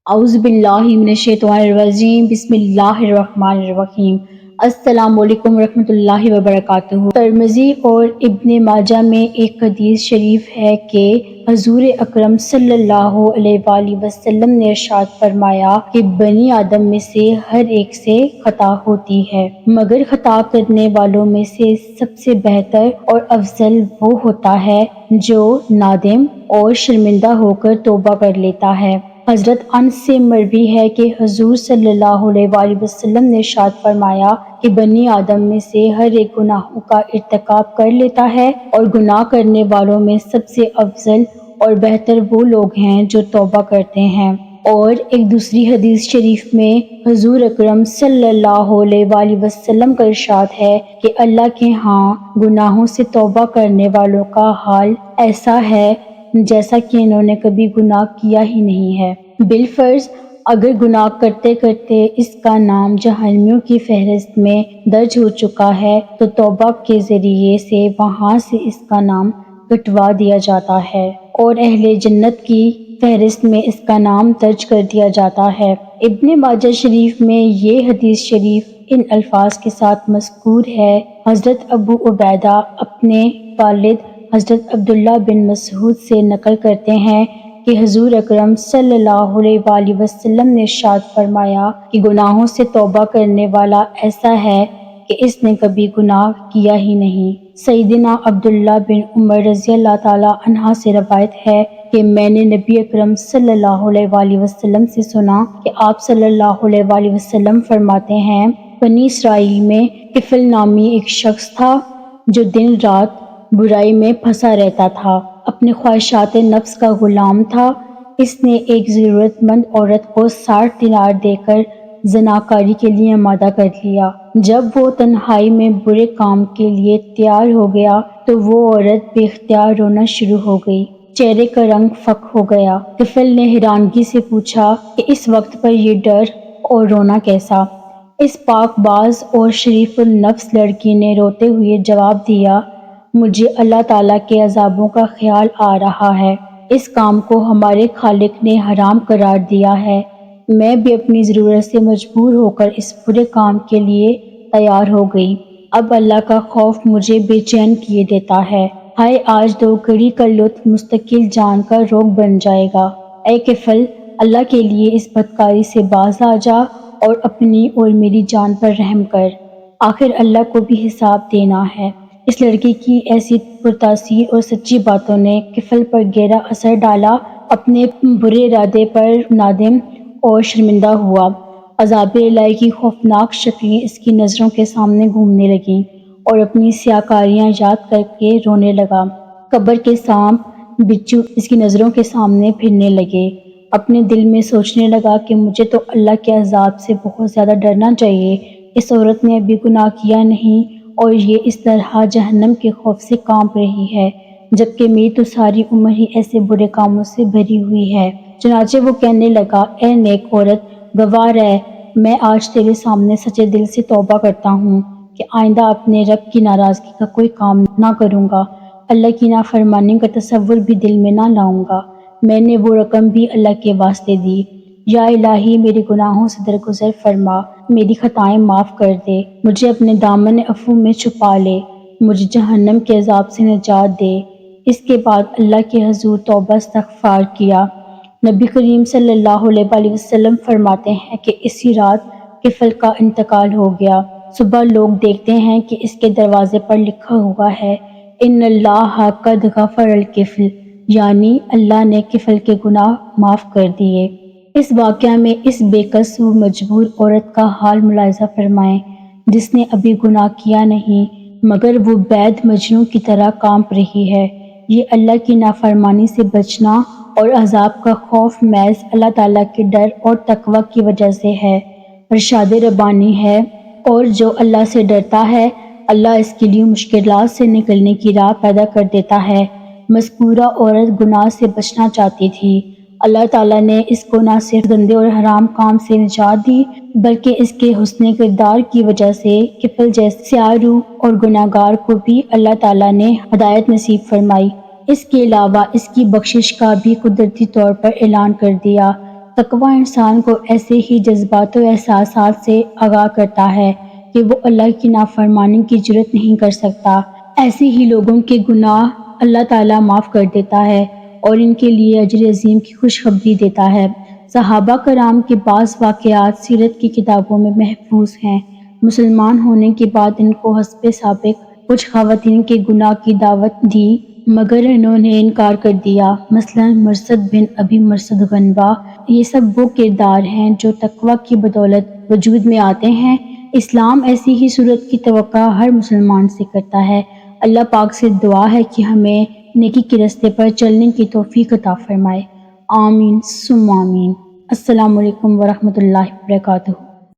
اعوذ باللہ من الشیطان الرجیم، بسم اللہ الرحمن الرحیم۔ السلام علیکم ورحمۃ اللہ وبرکاتہ۔ ترمذی اور ابن ماجہ میں ایک حدیث شریف ہے کہ حضور اکرم صلی اللہ علیہ وآلہ وسلم نے ارشاد فرمایا کہ بنی آدم میں سے ہر ایک سے خطا ہوتی ہے، مگر خطا کرنے والوں میں سے سب سے بہتر اور افضل وہ ہوتا ہے جو نادم اور شرمندہ ہو کر توبہ کر لیتا ہے۔ حضرت انس سے مروی ہے کہ حضور صلی اللہ علیہ وآلہ وسلم نے ارشاد فرمایا کہ بنی آدم میں سے ہر ایک گناہوں کا ارتکاب کر لیتا ہے، اور گناہ کرنے والوں میں سب سے افضل اور بہتر وہ لوگ ہیں جو توبہ کرتے ہیں۔ اور ایک دوسری حدیث شریف میں حضور اکرم صلی اللہ علیہ وآلہ وسلم کا ارشاد ہے کہ اللہ کے ہاں گناہوں سے توبہ کرنے والوں کا حال ایسا ہے جیسا کہ انہوں نے کبھی گناہ کیا ہی نہیں ہے۔ بالفرض اگر گناہ کرتے کرتے اس کا نام جہنمیوں کی فہرست میں درج ہو چکا ہے تو توبہ کے ذریعے سے وہاں سے اس کا نام کٹوا دیا جاتا ہے اور اہل جنت کی فہرست میں اس کا نام درج کر دیا جاتا ہے۔ ابن ماجہ شریف میں یہ حدیث شریف ان الفاظ کے ساتھ مذکور ہے۔ حضرت ابو عبیدہ اپنے والد حضرت عبداللہ بن مسعود سے نقل کرتے ہیں کہ حضور اکرم صلی اللہ علیہ وآلہ وسلم نے ارشاد فرمایا کہ گناہوں سے توبہ کرنے والا ایسا ہے کہ اس نے کبھی گناہ کیا ہی نہیں۔ سیدنا عبداللہ بن عمر رضی اللہ تعالیٰ عنہ سے روایت ہے کہ میں نے نبی اکرم صلی اللہ علیہ وآلہ وسلم سے سنا کہ آپ صلی اللہ علیہ وآلہ وسلم فرماتے ہیں، بنی اسرائیل میں طفل نامی ایک شخص تھا جو دن رات برائی میں پھنسا رہتا تھا، اپنے خواہشات نفس کا غلام تھا۔ اس نے ایک ضرورت مند عورت کو 60 دینار دے کر زناکاری کے لیے آمادہ کر لیا۔ جب وہ تنہائی میں برے کام کے لیے تیار ہو گیا تو وہ عورت بے اختیار رونا شروع ہو گئی، چہرے کا رنگ فک ہو گیا۔ طفل نے حیرانگی سے پوچھا کہ اس وقت پر یہ ڈر اور رونا کیسا؟ اس پاک باز اور شریف النفس لڑکی نے روتے ہوئے جواب دیا، مجھے اللہ تعالیٰ کے عذابوں کا خیال آ رہا ہے، اس کام کو ہمارے خالق نے حرام قرار دیا ہے۔ میں بھی اپنی ضرورت سے مجبور ہو کر اس برے کام کے لیے تیار ہو گئی۔ اب اللہ کا خوف مجھے بے چین کیے دیتا ہے۔ ہائے آج دو گھڑی کا لطف مستقل جان کا روگ بن جائے گا۔ اے کفل، اللہ کے لیے اس بدکاری سے باز آ جا اور اپنی اور میری جان پر رحم کر، آخر اللہ کو بھی حساب دینا ہے۔ اس لڑکی کی ایسی پرتاثیر اور سچی باتوں نے کفل پر گہرا اثر ڈالا۔ اپنے برے ارادے پر نادم اور شرمندہ ہوا۔ عذاب الہی کی خوفناک شکلیں اس کی نظروں کے سامنے گھومنے لگیں اور اپنی سیاکاریاں یاد کر کے رونے لگا۔ قبر کے سانپ بچھو اس کی نظروں کے سامنے پھرنے لگے۔ اپنے دل میں سوچنے لگا کہ مجھے تو اللہ کے عذاب سے بہت زیادہ ڈرنا چاہیے۔ اس عورت نے ابھی گناہ کیا نہیں اور یہ اس طرح جہنم کے خوف سے کانپ رہی ہے، جبکہ میری تو ساری عمر ہی ایسے برے کاموں سے بھری ہوئی ہے۔ چنانچہ وہ کہنے لگا، اے نیک عورت، گواہ رہ، میں آج تیرے سامنے سچے دل سے توبہ کرتا ہوں کہ آئندہ اپنے رب کی ناراضگی کا کوئی کام نہ کروں گا، اللہ کی نافرمانی کا تصور بھی دل میں نہ لاؤں گا۔ میں نے وہ رقم بھی اللہ کے واسطے دی۔ یا الہی، میرے گناہوں سے درگزر فرما، میری خطائیں معاف کر دے، مجھے اپنے دامن عفو میں چھپا لے، مجھے جہنم کے عذاب سے نجات دے۔ اس کے بعد اللہ کے حضور توبہ استغفار کیا۔ نبی کریم صلی اللہ علیہ وآلہ وسلم فرماتے ہیں کہ اسی رات کفل کا انتقال ہو گیا۔ صبح لوگ دیکھتے ہیں کہ اس کے دروازے پر لکھا ہوا ہے، ان اللہ قد غفر الکفل، یعنی اللہ نے کفل کے گناہ معاف کر دیے۔ اس واقعہ میں اس بے کس و مجبور عورت کا حال ملاحظہ فرمائیں جس نے ابھی گناہ کیا نہیں، مگر وہ بید مجنوں کی طرح کانپ رہی ہے۔ یہ اللہ کی نافرمانی سے بچنا اور عذاب کا خوف محض اللہ تعالیٰ کے ڈر اور تقوی کی وجہ سے ہے۔ ارشاد ربانی ہے، اور جو اللہ سے ڈرتا ہے اللہ اس کے لیے مشکلات سے نکلنے کی راہ پیدا کر دیتا ہے۔ مذکورہ عورت گناہ سے بچنا چاہتی تھی، اللہ تعالیٰ نے اس کو نہ صرف گندے اور حرام کام سے نجات دی بلکہ اس کے حسن کردار کی وجہ سے کفل جیسے سیاہ روح اور گناہ گار کو بھی اللہ تعالیٰ نے ہدایت نصیب فرمائی۔ اس کے علاوہ اس کی بخشش کا بھی قدرتی طور پر اعلان کر دیا۔ تقوی انسان کو ایسے ہی جذبات و احساسات سے آگاہ کرتا ہے کہ وہ اللہ کی نافرمانی کی جرات نہیں کر سکتا۔ ایسے ہی لوگوں کے گناہ اللہ تعالیٰ معاف کر دیتا ہے اور ان کے لیے اجر عظیم کی خوشخبری دیتا ہے۔ صحابہ کرام کے بعض واقعات سیرت کی کتابوں میں محفوظ ہیں۔ مسلمان ہونے کے بعد ان کو حسب سابق کچھ خواتین کے گناہ کی دعوت دی مگر انہوں نے انکار کر دیا، مثلا مرثد بن ابی مرثد غنوہ۔ یہ سب وہ کردار ہیں جو تقوی کی بدولت وجود میں آتے ہیں۔ اسلام ایسی ہی صورت کی توقع ہر مسلمان سے کرتا ہے۔ اللہ پاک سے دعا ہے کہ ہمیں نیکی کے راستے پر چلنے کی توفیق عطا فرمائے۔ آمین ثم آمین۔ السلام علیکم ورحمۃ اللہ وبرکاتہ۔